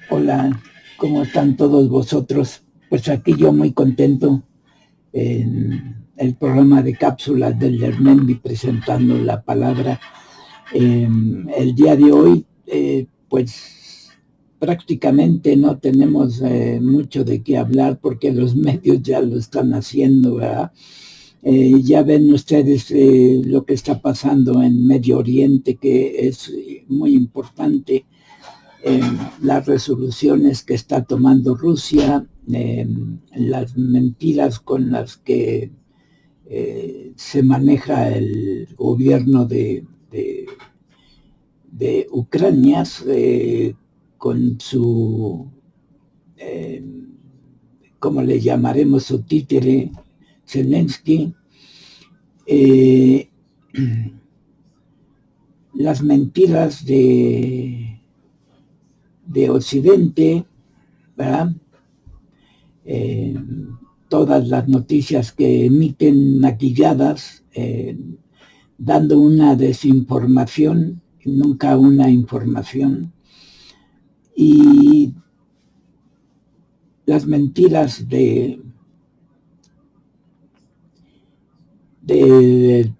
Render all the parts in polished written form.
Hola, ¿cómo están todos vosotros? Pues aquí yo muy contento en el programa de cápsulas del Lermendi presentando la palabra. El día de hoy, pues prácticamente no tenemos mucho de qué hablar porque los medios ya lo están haciendo, ¿verdad? Ya ven ustedes lo que está pasando en Medio Oriente, que es muy importante, las resoluciones que está tomando Rusia, las mentiras con las que se maneja el gobierno de Ucrania, con su, eh, ¿cómo le llamaremos? Su títere, Zelensky. Eh, las mentiras de Occidente, ¿verdad? Eh, todas las noticias que emiten maquilladas, dando una desinformación, nunca una información, y las mentiras del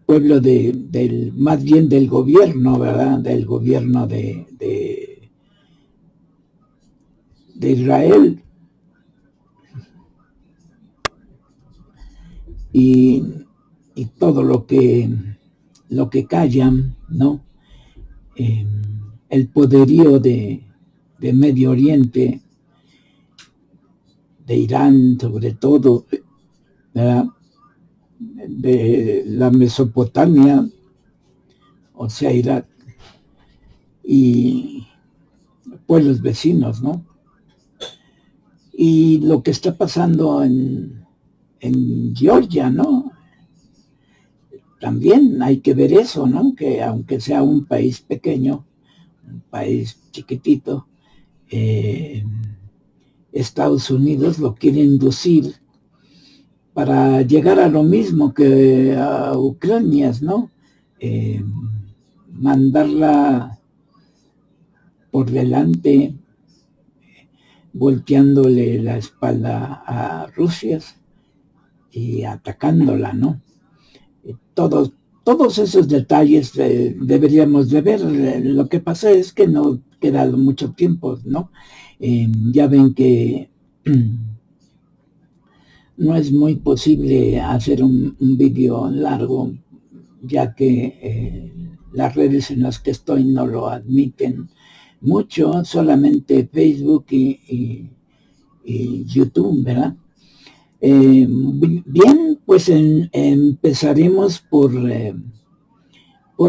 pueblo, más bien del gobierno, ¿verdad? Del gobierno de Israel, y, y todo lo que callan, ¿no? Eh, el poderío de Medio Oriente, de Irán sobre todo, ¿verdad? De la Mesopotamia, o sea, Irak, y pueblos vecinos, ¿no? Y lo que está pasando en Georgia, ¿no? También hay que ver eso, ¿no? Que aunque sea un país pequeño, un país chiquitito, eh, Estados Unidos lo quiere inducir para llegar a lo mismo que a Ucrania, ¿no? Mandarla por delante, volteándole la espalda a Rusia y atacándola, ¿no? Todos, todos esos detalles deberíamos de ver. Lo que pasa es que no queda mucho tiempo, ¿no? Ya ven que no es muy posible hacer un vídeo largo, ya que las redes en las que estoy no lo admiten mucho, solamente Facebook y YouTube, ¿verdad? Bien, pues empezaremos por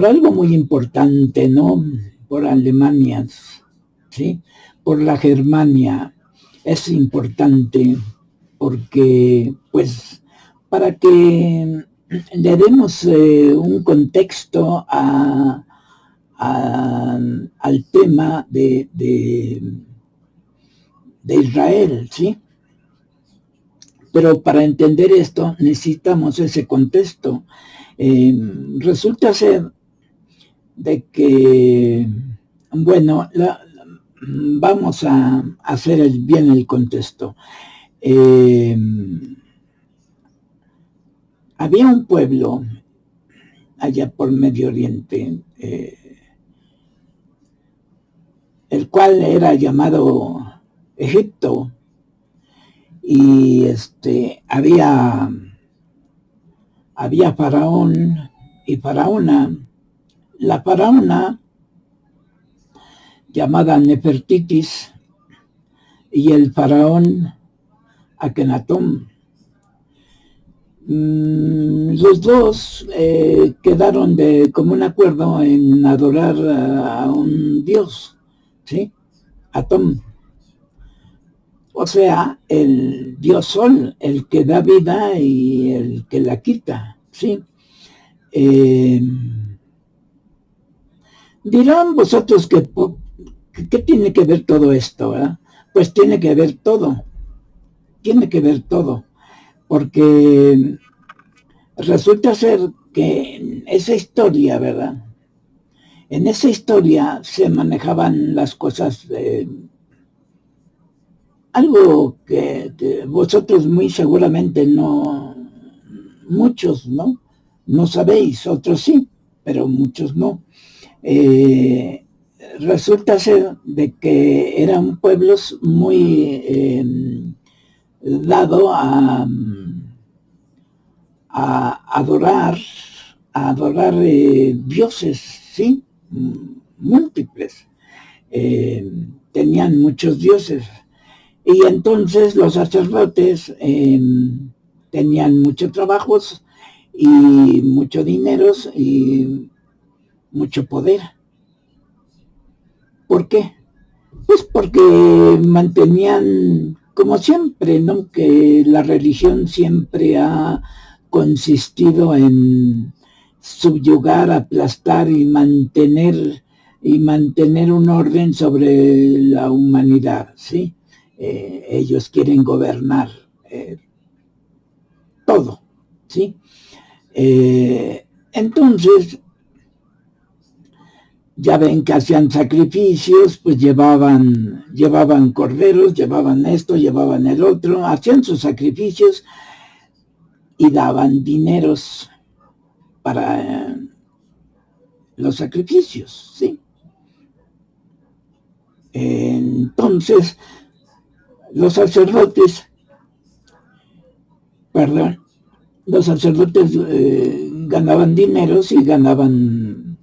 algo muy importante, ¿no? Por Alemania, ¿sí? Por la Germania. Es importante porque, pues, para que le demos un contexto al tema de Israel, ¿sí? Pero para entender esto necesitamos ese contexto. Resulta ser de que, bueno, vamos a hacer bien el contexto. Había un pueblo allá por Medio Oriente, el cual era llamado Egipto, y había faraón y faraona. La faraona, llamada Nefertitis, y el faraón Akenatón. Los dos quedaron de común acuerdo en adorar a un dios, ¿sí? Atón. O sea, el dios sol, el que da vida y el que la quita, ¿sí? Dirán vosotros que tiene que ver todo esto, ¿verdad? Pues tiene que ver todo, porque resulta ser que en esa historia, ¿verdad? En esa historia se manejaban las cosas algo que vosotros muy seguramente no, muchos no sabéis, otros sí, pero muchos no. Resulta ser de que eran pueblos muy dado a adorar dioses, ¿sí? Múltiples. Tenían muchos dioses. Y entonces los sacerdotes tenían muchos trabajos y mucho dinero y mucho poder. ¿Por qué? Pues porque mantenían, como siempre, ¿no? Que la religión siempre ha consistido en subyugar, aplastar y mantener un orden sobre la humanidad, ¿sí? Ellos quieren gobernar todo, ¿sí? Entonces, ya ven que hacían sacrificios, pues llevaban corderos, llevaban esto, llevaban el otro, hacían sus sacrificios y daban dineros para los sacrificios, ¿sí? Entonces, los sacerdotes ganaban dineros y ganaban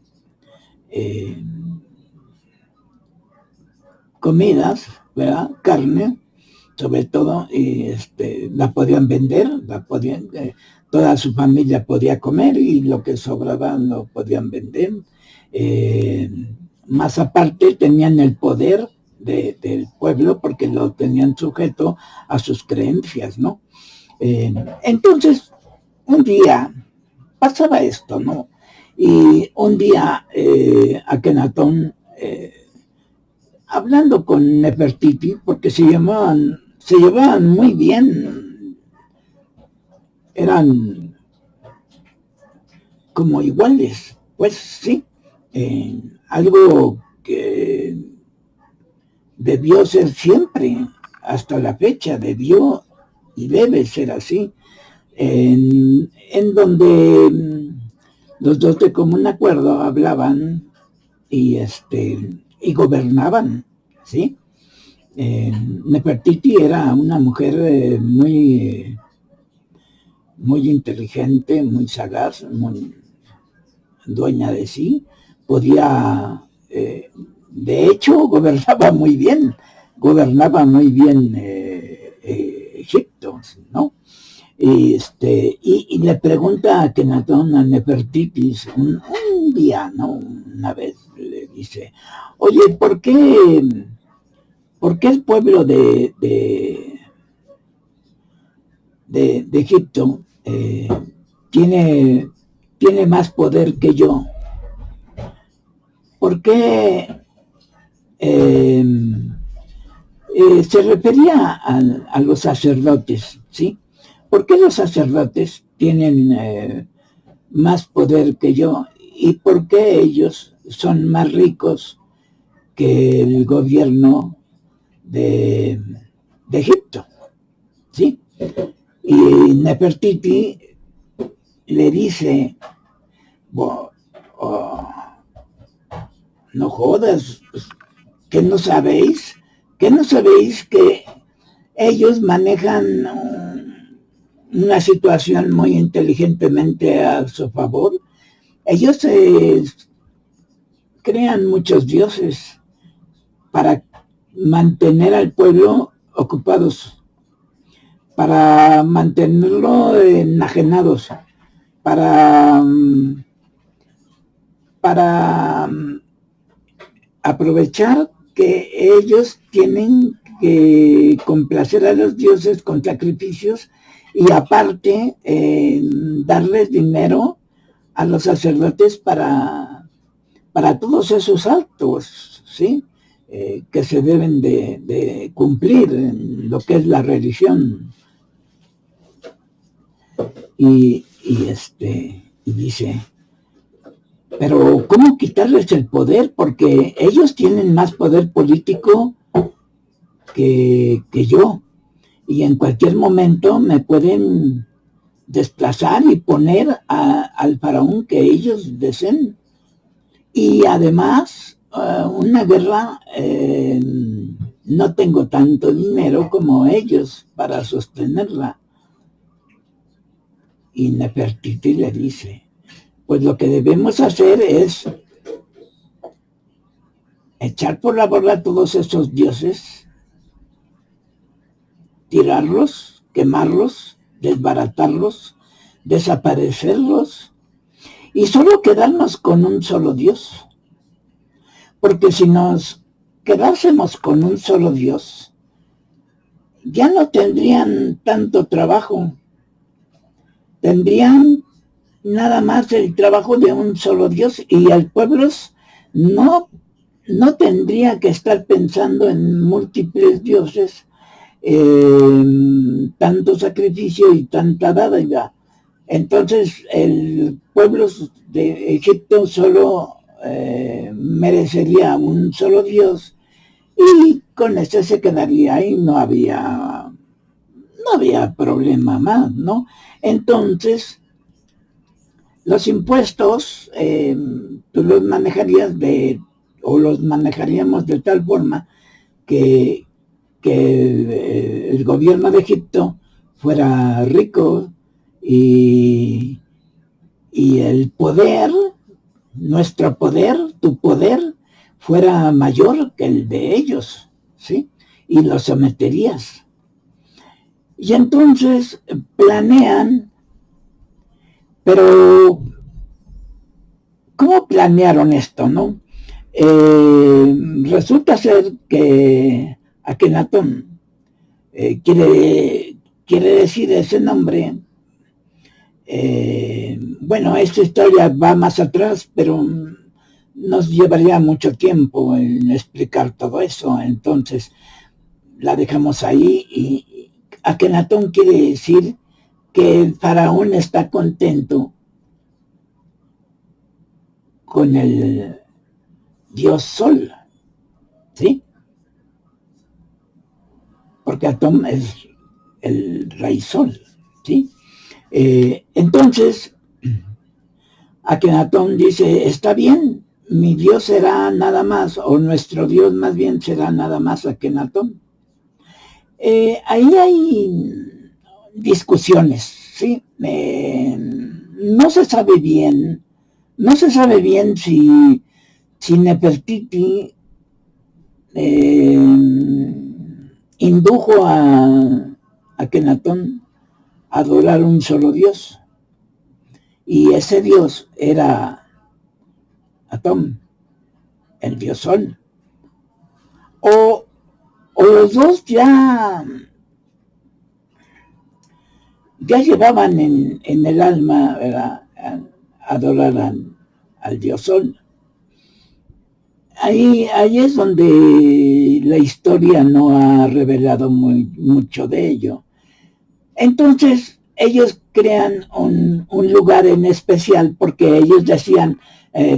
comidas, ¿verdad? Carne, sobre todo, y la podían vender, toda su familia podía comer y lo que sobraba lo podían vender. Más aparte tenían el poder del pueblo porque lo tenían sujeto a sus creencias, ¿no? Entonces, un día pasaba esto, ¿no? Y un día Akenatón, hablando con Nefertiti, porque se llevaban muy bien, eran como iguales, pues sí, algo que debió ser siempre, hasta la fecha, debió y debe ser así, en donde los dos de común acuerdo hablaban y gobernaban, ¿sí? Nefertiti era una mujer muy inteligente, muy sagaz, muy dueña de sí, podía, de hecho, gobernaba muy bien Egipto, ¿no? Y le pregunta a Akenatón, a Nefertiti, un día, ¿no? Una vez le dice, oye, ¿por qué el pueblo de Egipto tiene más poder que yo? ¿Por qué? Se refería a los sacerdotes, ¿sí? ¿Por qué los sacerdotes tienen más poder que yo? ¿Y por qué ellos son más ricos que el gobierno de Egipto? ¿Sí? Y Nefertiti le dice, no jodas, ¿qué no sabéis? ¿Qué no sabéis que ellos manejan una situación muy inteligentemente a su favor? Ellos crean muchos dioses para mantener al pueblo ocupados, para mantenerlo enajenados, para aprovechar que ellos tienen que complacer a los dioses con sacrificios y aparte darles dinero a los sacerdotes para todos esos actos, ¿sí? Que se deben de cumplir en lo que es la religión. Y dice, pero ¿cómo quitarles el poder? Porque ellos tienen más poder político que yo, y en cualquier momento me pueden desplazar y poner al faraón que ellos deseen. Y además, una guerra, no tengo tanto dinero como ellos para sostenerla. Y Nefertiti le dice, pues lo que debemos hacer es echar por la borda a todos esos dioses, tirarlos, quemarlos, desbaratarlos, desaparecerlos y solo quedarnos con un solo Dios. Porque si nos quedásemos con un solo Dios, ya no tendrían tanto trabajo. Tendrían nada más el trabajo de un solo Dios y el pueblo no tendría que estar pensando en múltiples dioses, tanto sacrificio y tanta dádiva. Entonces el pueblo de Egipto solo merecería un solo Dios y con ese se quedaría y no había problema más, ¿no? Entonces los impuestos tú los manejarías los manejaríamos de tal forma que el gobierno de Egipto fuera rico y el poder, nuestro poder, tu poder, fuera mayor que el de ellos, ¿sí? Y los someterías. Y entonces planean, pero ¿cómo planearon esto, no? Resulta ser que Akenatón quiere decir ese nombre. Bueno, esta historia va más atrás, pero nos llevaría mucho tiempo en explicar todo eso, entonces la dejamos ahí. Y Akenatón quiere decir que el faraón está contento con el dios Sol, ¿sí? Porque Atón es el rey Sol, ¿sí? Entonces, Akenatón dice, está bien, mi Dios será nada más, o nuestro Dios más bien será nada más Akenatón. Ahí hay discusiones, ¿sí? No se sabe bien si Nefertiti indujo a Akenatón a adorar un solo Dios. Y ese Dios era Atón, el Dios Sol. O los dos ya llevaban en el alma, ¿verdad?, adorar al Dios Sol. Ahí es donde la historia no ha revelado mucho de ello. Entonces ellos crean un lugar en especial porque ellos decían,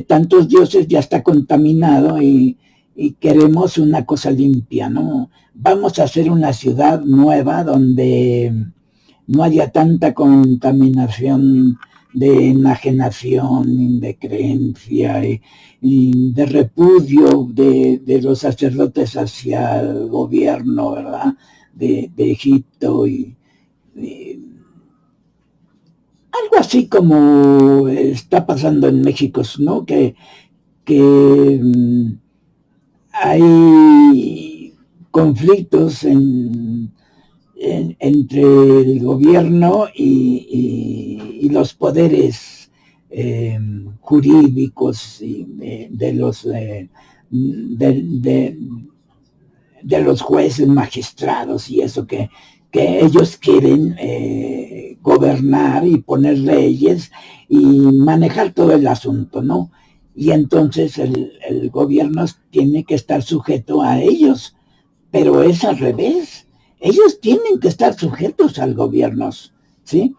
tantos dioses ya está contaminado y queremos una cosa limpia, ¿no? Vamos a hacer una ciudad nueva donde no haya tanta contaminación de enajenación, de creencia y de repudio de los sacerdotes hacia el gobierno, ¿verdad?, de Egipto y algo así como está pasando en México, ¿no? Que hay conflictos entre el gobierno y los poderes jurídicos y de los jueces, magistrados y eso, que ellos quieren gobernar y poner leyes y manejar todo el asunto, ¿no? Y entonces el gobierno tiene que estar sujeto a ellos, pero es al revés. Ellos tienen que estar sujetos al gobierno, ¿sí?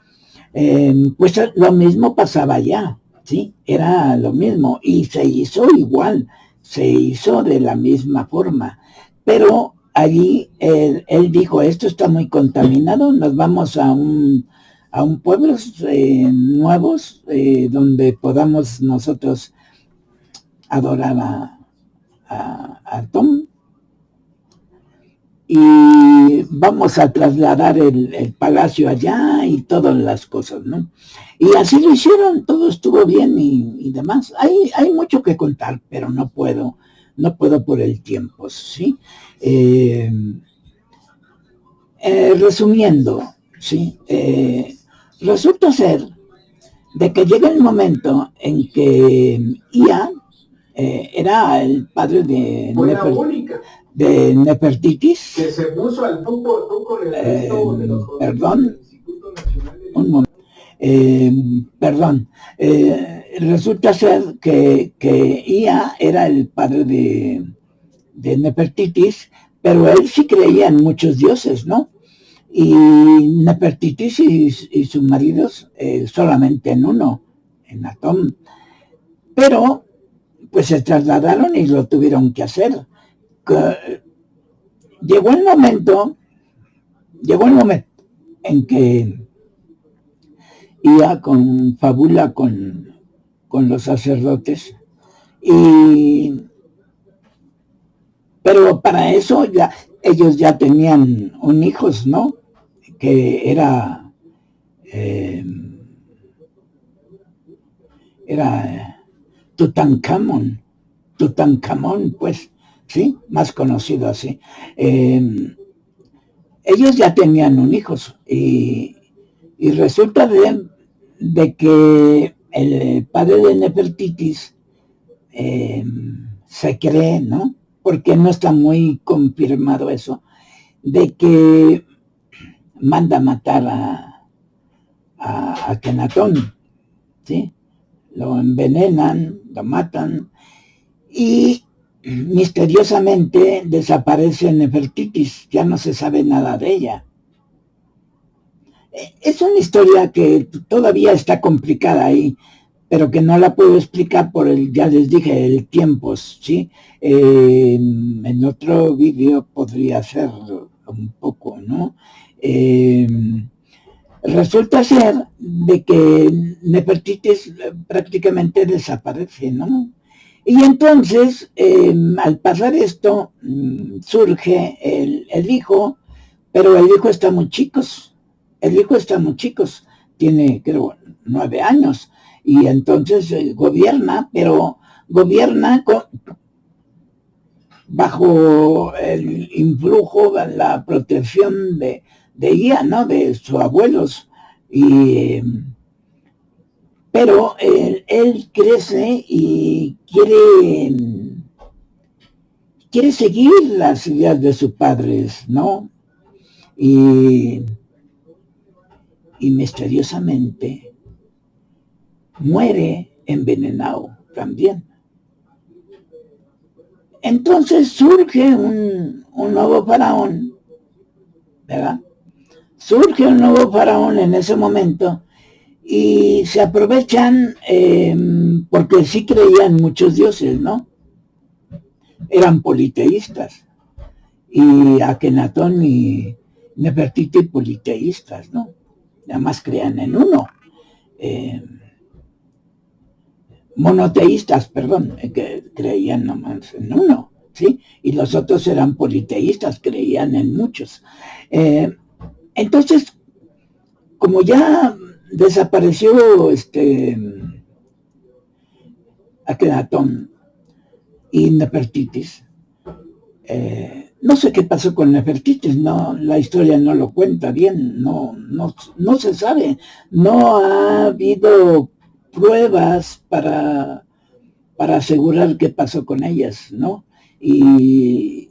Pues lo mismo pasaba allá, ¿sí? Era lo mismo y se hizo igual, se hizo de la misma forma. Pero allí él dijo, esto está muy contaminado, nos vamos a un pueblos nuevos donde podamos nosotros adorar a Tom, y vamos a trasladar el palacio allá y todas las cosas, ¿no? Y así lo hicieron, todo estuvo bien y demás. Hay mucho que contar, pero no puedo por el tiempo, ¿sí? Resumiendo, ¿sí? Resulta ser de que llega el momento en que Ia era el padre de Nefertitis. Que se puso al tú con el perdón, un momento. Resulta ser que Ia era el padre de Nefertitis, pero él sí creía en muchos dioses, ¿no? Y Nefertitis y sus maridos solamente en uno, en Atom. Pero pues se trasladaron y lo tuvieron que hacer. Llegó el momento en que Ia confabula con los sacerdotes, pero para eso ellos ya tenían un hijo, ¿no? Que era Tutankamón, pues, ¿sí? Más conocido así. Ellos ya tenían un hijo y resulta de que el padre de Nefertitis se cree, ¿no? Porque no está muy confirmado eso, de que manda matar a Akenatón, ¿sí? Lo envenenan, lo matan y misteriosamente desaparece Nefertitis, ya no se sabe nada de ella. Es una historia que todavía está complicada ahí, pero que no la puedo explicar por ya les dije, el tiempo, ¿sí? En otro vídeo podría ser un poco, ¿no? Resulta ser de que Nefertitis prácticamente desaparece, ¿no? Y entonces, al pasar esto, surge el hijo, pero el hijo está muy chicos. Tiene, creo, 9 años. Y entonces gobierna, pero gobierna bajo el influjo, la protección de Ia, ¿no? De sus abuelos. Pero él crece y quiere seguir las ideas de sus padres, ¿no? Y misteriosamente muere envenenado también. Entonces surge un nuevo faraón, ¿verdad? Surge un nuevo faraón en ese momento y se aprovechan porque sí creían muchos dioses, ¿no? Eran politeístas. Y Akenatón y Nefertiti politeístas, ¿no? Nada más creían en uno. Monoteístas, perdón, que creían nomás en uno, ¿sí? Y los otros eran politeístas, creían en muchos. Entonces, como ya desapareció Akenatón y Nefertitis, no sé qué pasó con Nefertitis, no, la historia no lo cuenta bien, no se sabe, no ha habido pruebas para asegurar qué pasó con ellas, ¿no? Y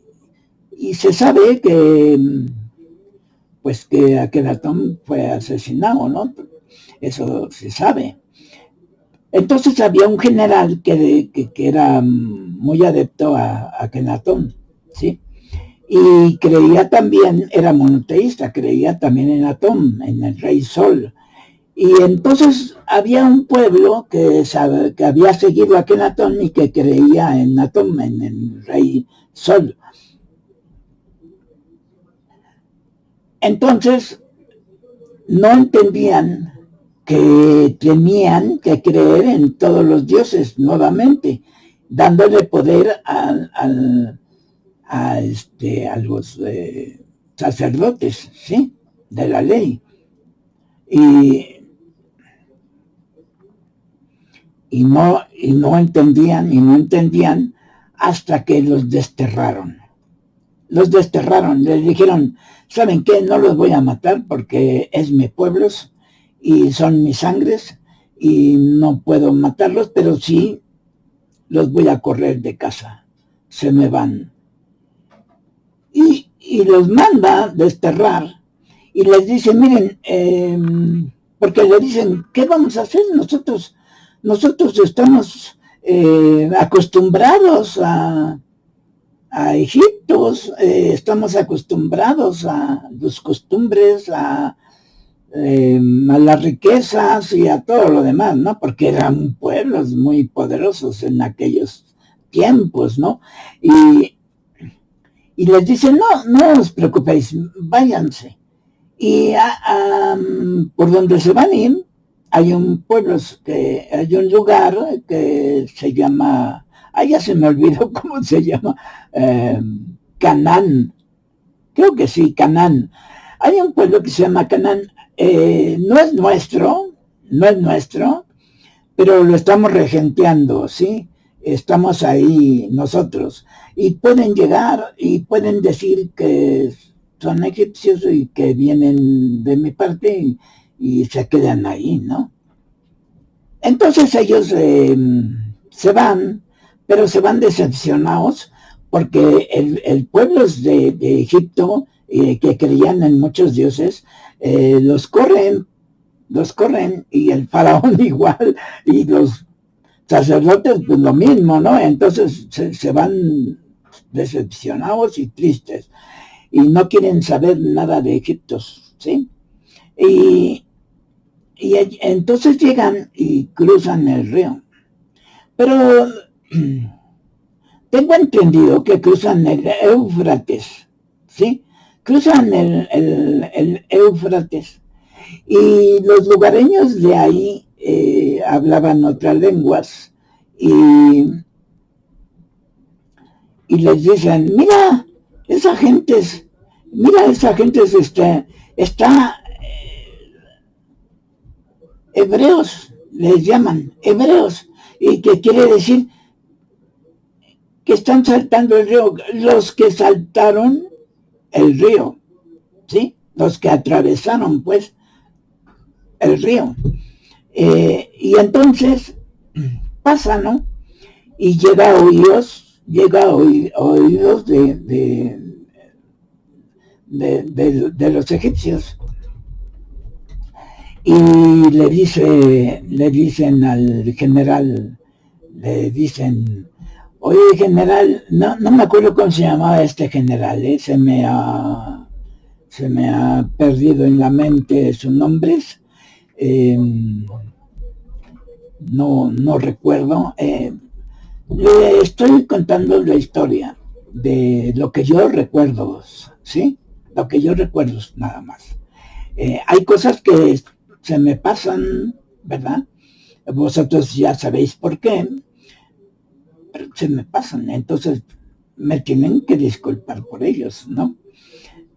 se sabe que pues que Akenatón fue asesinado, ¿no? Eso se sabe. Entonces había un general que era muy adepto a Akenatón, ¿sí? Y creía también, era monoteísta, creía también en Atom, en el rey Sol. Y entonces había un pueblo que había seguido a Akenatón y que creía en Atom, en el rey Sol. Entonces, no entendían que tenían que creer en todos los dioses nuevamente, dándole poder a los sacerdotes, ¿sí?, de la ley. Y no entendían hasta que los desterraron. Les dijeron, ¿saben qué? No los voy a matar porque es mi pueblo y son mis sangres y no puedo matarlos, pero sí los voy a correr de casa. Se me van. Y los manda desterrar y les dice, miren, porque le dicen, ¿qué vamos a hacer? Nosotros estamos acostumbrados a Egipto, estamos acostumbrados a las costumbres, a las riquezas y a todo lo demás, ¿no? Porque eran pueblos muy poderosos en aquellos tiempos, ¿no? Y les dicen, no os preocupéis, váyanse. Y por donde se van a ir, hay un lugar que se llama, ya se me olvidó cómo se llama, Canaán. Creo que sí, Canaán. Hay un pueblo que se llama Canaán. No es nuestro, pero lo estamos regenteando, ¿sí? Estamos ahí nosotros. Y pueden llegar y pueden decir que son egipcios y que vienen de mi parte y se quedan ahí, ¿no? Entonces ellos se van, pero se van decepcionados porque el pueblo de Egipto, que creían en muchos dioses, los corren y el faraón igual, y los sacerdotes pues lo mismo, ¿no? Entonces se van decepcionados y tristes y no quieren saber nada de Egipto, ¿sí? Y entonces llegan y cruzan el río. Pero tengo entendido que cruzan el Éufrates, ¿sí? Cruzan el Éufrates. Y los lugareños de ahí hablaban otras lenguas y les dicen, mira, esa gente está hebreos, les llaman hebreos, y que quiere decir que están saltando el río, los que saltaron el río, ¿sí? Los que atravesaron, pues, el río. Y entonces pasa, ¿no? Y llega a oídos de los egipcios. Y le dicen al general, oye general, no me acuerdo cómo se llamaba este general, se me ha perdido en la mente sus nombres, no recuerdo. Le estoy contando la historia de lo que yo recuerdo, ¿sí? Lo que yo recuerdo nada más. Hay cosas que se me pasan, ¿verdad? Vosotros ya sabéis por qué, pero se me pasan, entonces me tienen que disculpar por ellos, ¿no?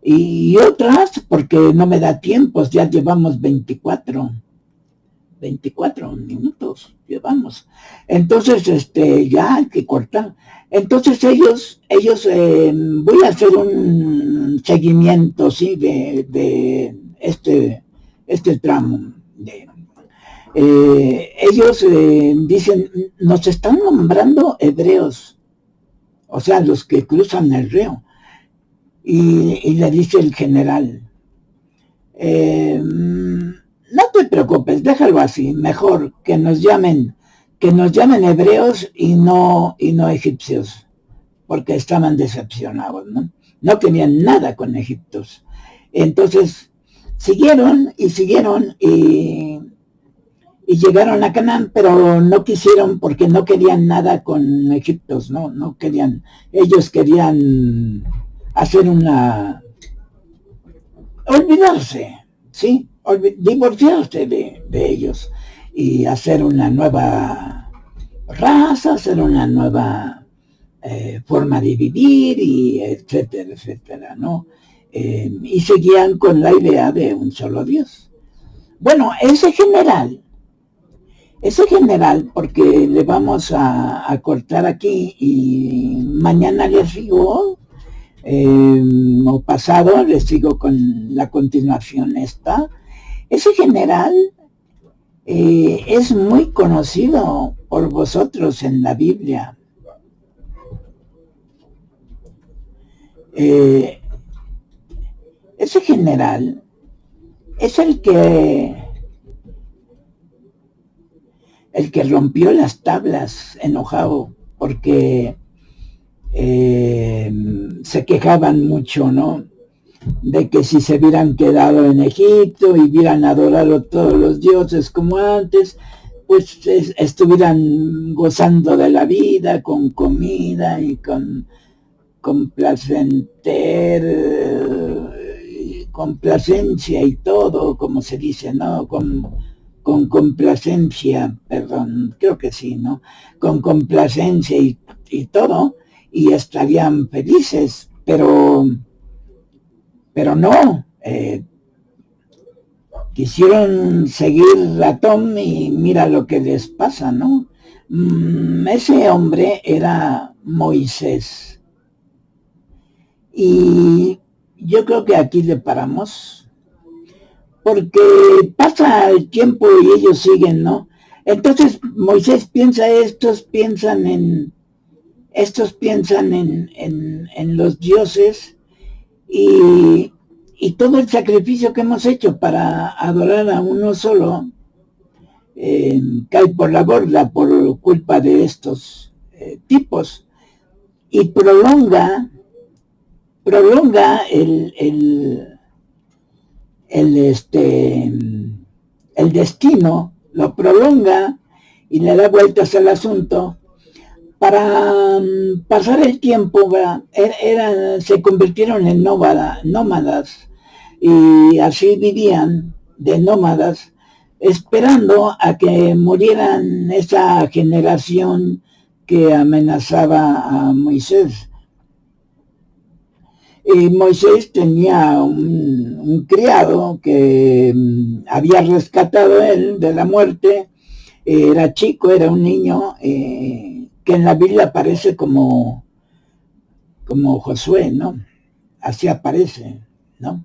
Y otras porque no me da tiempo, ya llevamos 24 minutos llevamos. Entonces, ya hay que cortar. Entonces ellos voy a hacer un seguimiento, ¿sí? de este tramo. Ellos dicen, nos están nombrando hebreos, o sea, los que cruzan el río. Y le dice el general, no te preocupes, déjalo así, mejor que nos llamen hebreos y no egipcios, porque estaban decepcionados, ¿no? No tenían nada con Egipto. Entonces siguieron y llegaron a Canaán, pero no quisieron porque no querían nada con Egipto, no querían, ellos querían hacer olvidarse, ¿sí? Divorciarse de ellos y hacer una nueva raza, hacer una nueva forma de vivir, y etcétera, etcétera, ¿no? Y seguían con la idea de un solo Dios. Bueno, ese general, porque le vamos a cortar aquí y mañana les sigo, o pasado les sigo con la continuación esta. Ese general es muy conocido por vosotros en la Biblia. Ese general es el que rompió las tablas enojado porque se quejaban mucho, ¿no? De que si se hubieran quedado en Egipto y hubieran adorado todos los dioses como antes, pues estuvieran gozando de la vida con comida y con complacencia y todo, como se dice, ¿no? Con complacencia, perdón, creo que sí, ¿no? Con complacencia y todo, y estarían felices, pero no, quisieron seguir a Tom y mira lo que les pasa, ¿no? Ese hombre era Moisés. Y yo creo que aquí le paramos, porque pasa el tiempo y ellos siguen, ¿no? Entonces Moisés piensa, estos piensan en los dioses y todo el sacrificio que hemos hecho para adorar a uno solo cae por la borda por culpa de estos tipos, y prolonga el destino, lo prolonga y le da vueltas al asunto para pasar el tiempo. Se convirtieron en nómadas, y así vivían de nómadas, esperando a que murieran esa generación que amenazaba a Moisés. Y Moisés tenía un criado que había rescatado él de la muerte. Era chico, era un niño, que en la Biblia aparece como Josué, ¿no? Así aparece, ¿no?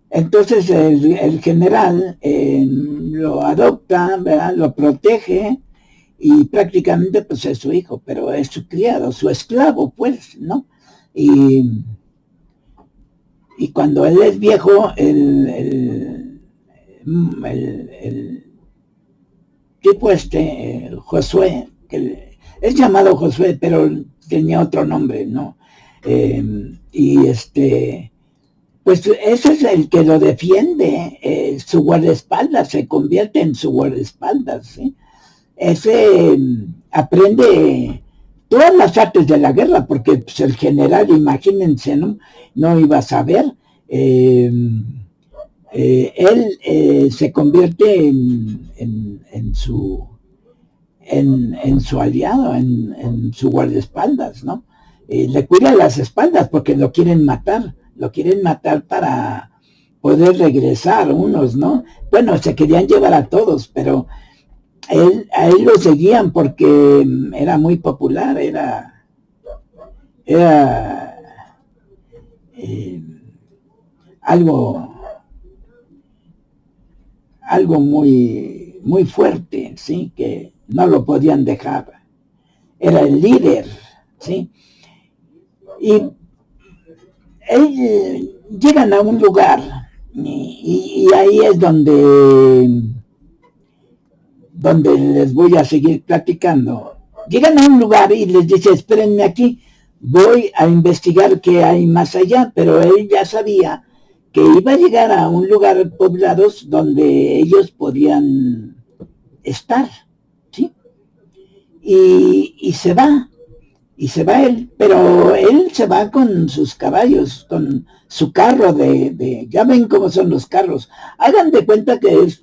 Entonces el general lo adopta, ¿verdad? Lo protege, y prácticamente pues es su hijo, pero es su criado, su esclavo, pues, ¿no? Y cuando él es viejo, el tipo Josué, que es llamado Josué, pero tenía otro nombre, ¿no? Pues ese es el que lo defiende, su guardaespaldas, se convierte en su guardaespaldas, ¿sí? Ese aprende todas las artes de la guerra, porque pues, el general, imagínense, no iba a saber. Él se convierte en su aliado, en su guardaespaldas, ¿no? Le cuida las espaldas porque lo quieren matar para poder regresar unos, ¿no? Bueno, se querían llevar a todos, pero a él lo seguían porque era muy popular, era algo muy, muy fuerte, ¿sí? Que no lo podían dejar. Era el líder, ¿sí? Y llegan a un lugar y ahí es donde les voy a seguir platicando. Llegan a un lugar y les dice, espérenme aquí, voy a investigar qué hay más allá, pero él ya sabía que iba a llegar a un lugar poblados donde ellos podían estar, ¿sí? Y se va, y se va él, pero él se va con sus caballos, con su carro ya ven cómo son los carros, hagan de cuenta que es,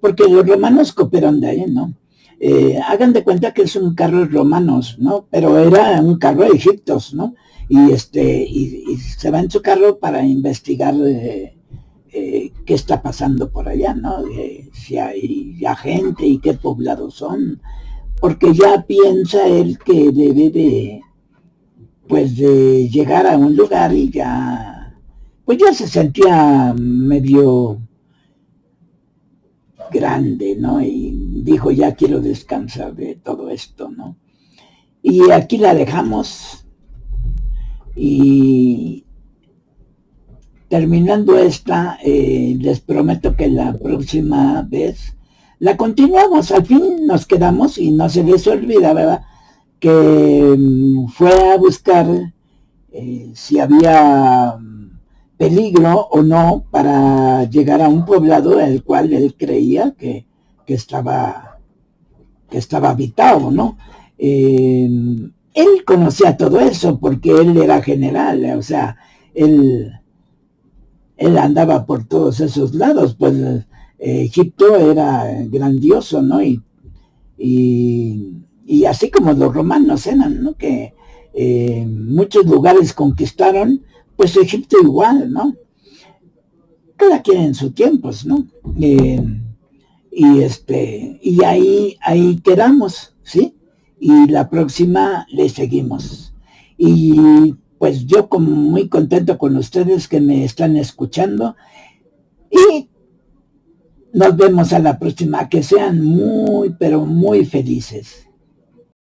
porque los romanos cooperaron de ahí, ¿no? Hagan de cuenta que es un carro romanos, ¿no? Pero era un carro de egiptos, ¿no? Y se va en su carro para investigar qué está pasando por allá, ¿no? Si hay ya gente y qué poblados son, porque ya piensa él que debe de llegar a un lugar y pues ya se sentía medio grande, ¿no? Y dijo, ya quiero descansar de todo esto, ¿no? Y aquí la dejamos. Y terminando esta, les prometo que la próxima vez la continuamos. Al fin nos quedamos y no se les olvida, ¿verdad? Que fue a buscar si había peligro o no para llegar a un poblado el cual él creía que estaba habitado, ¿no? Él conocía todo eso porque él era general, o sea, él andaba por todos esos lados, pues Egipto era grandioso, ¿no? Y así como los romanos eran, ¿no? Que muchos lugares conquistaron, pues Egipto igual, ¿no? Cada quien en sus tiempos, ¿no? Y ahí quedamos, ¿sí? Y la próxima le seguimos. Y pues yo como muy contento con ustedes que me están escuchando y nos vemos a la próxima. Que sean muy, pero muy felices.